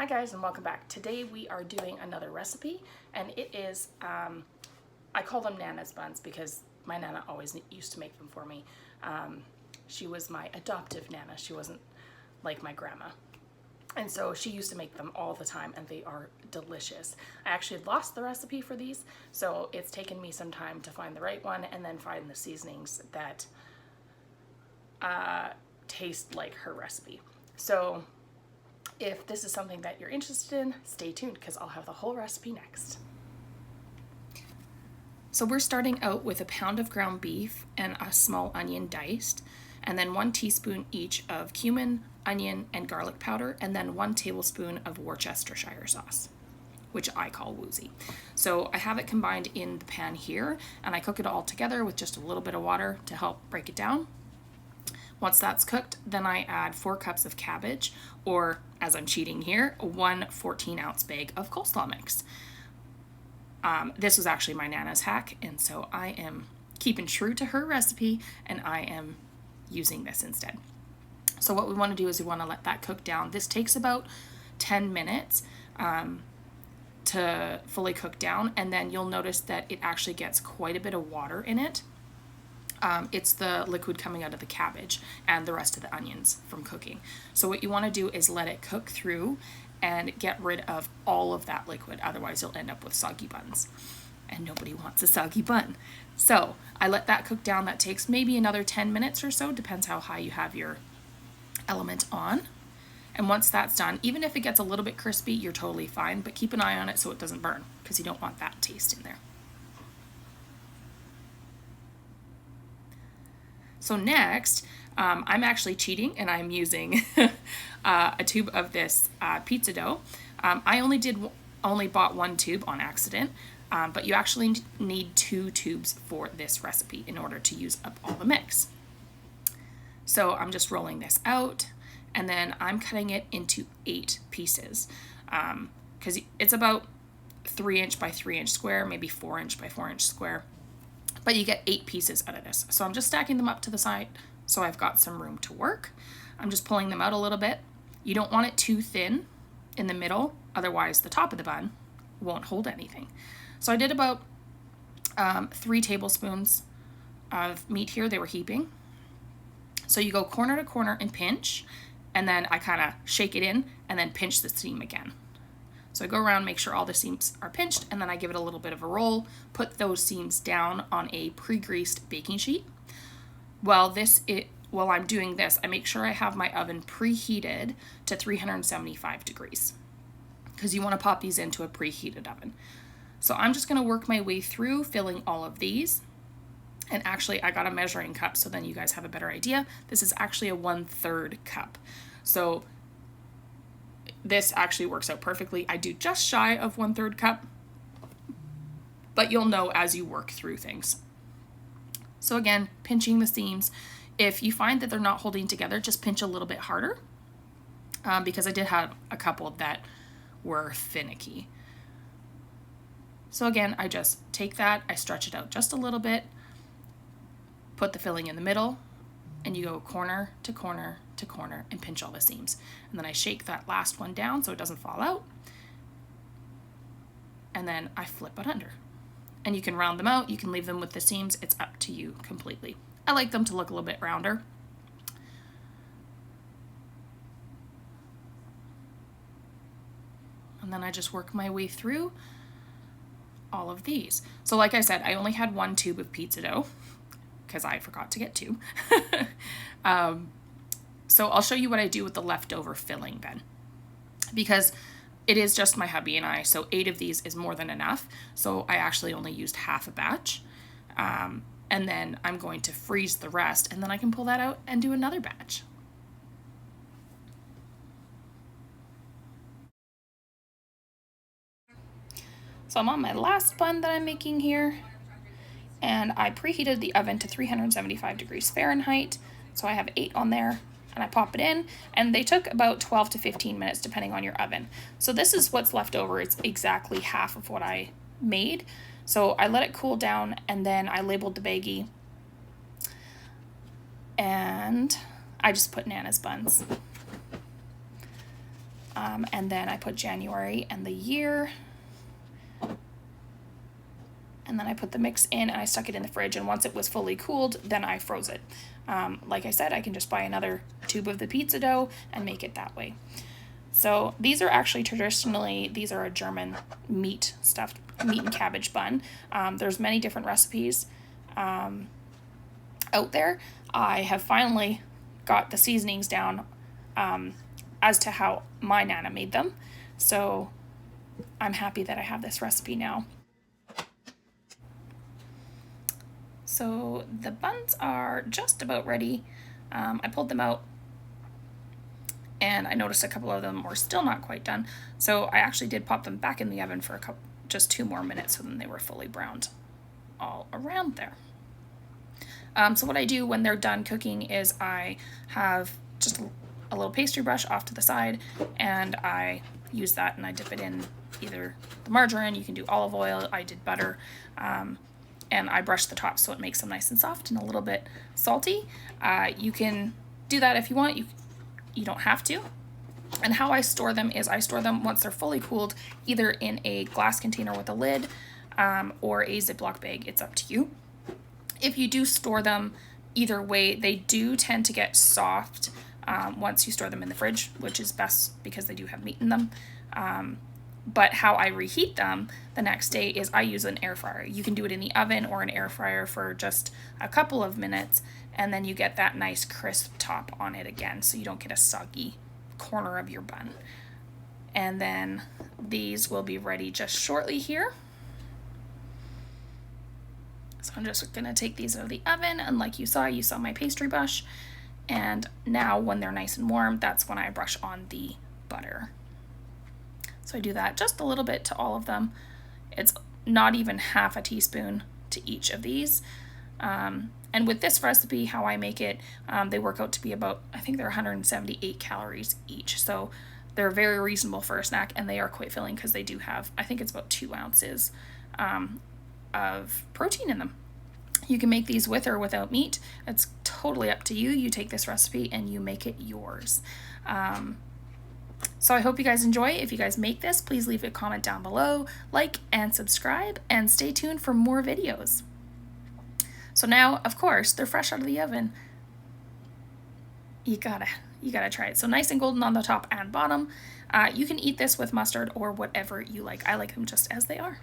guys, and welcome back. Today we are doing another recipe, and it is, I call them Nana's buns because my Nana always used to make them for me. She was my adoptive Nana. She wasn't like my grandma. And so she used to make them all the time, and they are delicious. I actually lost the recipe for these, so it's taken me some time to find the right one and then find the seasonings that taste like her recipe. So if this is something that you're interested in, stay tuned because I'll have the whole recipe next. So we're starting out with a pound of ground beef and a small onion diced, and then 1 teaspoon each of cumin, onion, and garlic powder, and then 1 tablespoon of Worcestershire sauce, which I call woozy. So I have it combined in the pan here, and I cook it all together with just a little bit of water to help break it down. Once that's cooked, then I add 4 cups of cabbage, or as I'm cheating here, 1 14-ounce bag of coleslaw mix. This was actually my Nana's hack, and so I am keeping true to her recipe, and I am using this instead. So what we want to do is we want to let that cook down. This takes about 10 minutes to fully cook down, and then you'll notice that it actually gets quite a bit of water in it. It's the liquid coming out of the cabbage and the rest of the onions from cooking. So what you want to do is let it cook through and get rid of all of that liquid. Otherwise you'll end up with soggy buns, and nobody wants a soggy bun. So I let that cook down. That takes maybe another 10 minutes or so, depends how high you have your element on. And once that's done, even if it gets a little bit crispy, you're totally fine, but keep an eye on it so it doesn't burn, because you don't want that taste in there. So next, I'm actually cheating, and I'm using a tube of this pizza dough. I only bought 1 tube on accident, but you actually need 2 tubes for this recipe in order to use up all the mix. So I'm just rolling this out, and then I'm cutting it into 8 pieces, because it's about 3-inch by 3-inch square, maybe 4-inch by 4-inch square. But you get 8 pieces out of this. So I'm just stacking them up to the side so I've got some room to work. I'm just pulling them out a little bit. You don't want it too thin in the middle, otherwise the top of the bun won't hold anything. So I did about 3 tablespoons of meat here. They were heaping. So you go corner to corner and pinch, and then I kind of shake it in and then pinch the seam again. So I go around, make sure all the seams are pinched, and then I give it a little bit of a roll, put those seams down on a pre-greased baking sheet. While I'm doing this, I make sure I have my oven preheated to 375 degrees, because you want to pop these into a preheated oven. So I'm just going to work my way through filling all of these. And actually, I got a measuring cup, so then you guys have a better idea. This is actually a 1/3 cup. So this actually works out perfectly. I do just shy of 1/3 cup, but you'll know as you work through things. So again, pinching the seams. If you find that they're not holding together, just pinch a little bit harder, because I did have a couple that were finicky. So again, I just take that, I stretch it out just a little bit, put the filling in the middle, and you go corner to corner to corner and pinch all the seams. And then I shake that last one down so it doesn't fall out. And then I flip it under. And you can round them out, you can leave them with the seams, it's up to you completely. I like them to look a little bit rounder. And then I just work my way through all of these. So like I said, I only had 1 tube of pizza dough, because I forgot to get 2. So I'll show you what I do with the leftover filling then, because it is just my hubby and I, so 8 of these is more than enough. So I actually only used half a batch, and then I'm going to freeze the rest, and then I can pull that out and do another batch. So I'm on my last bun that I'm making here, and I preheated the oven to 375 degrees Fahrenheit. So I have 8 on there, and I pop it in, and they took about 12 to 15 minutes depending on your oven. So this is what's left over. It's exactly half of what I made. So I let it cool down, and then I labeled the baggie, and I just put Nana's buns. And then I put January and the year. And then I put the mix in and I stuck it in the fridge. And once it was fully cooled, then I froze it. Like I said, I can just buy another tube of the pizza dough and make it that way. So these are actually traditionally, these are a German meat and cabbage bun. There's many different recipes out there. I have finally got the seasonings down as to how my Nana made them. So I'm happy that I have this recipe now. So the buns are just about ready. I pulled them out and I noticed a couple of them were still not quite done. So I actually did pop them back in the oven for just 2 more minutes, so then they were fully browned all around there. So what I do when they're done cooking is I have just a little pastry brush off to the side, and I use that and I dip it in either the margarine, you can do olive oil, I did butter, and I brush the top so it makes them nice and soft and a little bit salty. You can do that if you want, you don't have to. And how I store them is I store them once they're fully cooled, either in a glass container with a lid or a Ziploc bag, it's up to you. If you do store them either way, they do tend to get soft once you store them in the fridge, which is best because they do have meat in them. But how I reheat them the next day is I use an air fryer. You can do it in the oven or an air fryer for just a couple of minutes, and then you get that nice crisp top on it again, so you don't get a soggy corner of your bun. And then these will be ready just shortly here. So I'm just gonna take these out of the oven, and like you saw my pastry brush. And now when they're nice and warm, that's when I brush on the butter. So I do that just a little bit to all of them. It's not even half a teaspoon to each of these. And with this recipe, how I make it, they work out to be about, I think they're 178 calories each. So they're very reasonable for a snack, and they are quite filling because they do have, I think it's about 2 ounces of protein in them. You can make these with or without meat. It's totally up to you. You take this recipe and you make it yours. So I hope you guys enjoy. If you guys make this, please leave a comment down below, like and subscribe, and stay tuned for more videos. So now, of course, they're fresh out of the oven. You gotta try it. So nice and golden on the top and bottom. You can eat this with mustard or whatever you like. I like them just as they are.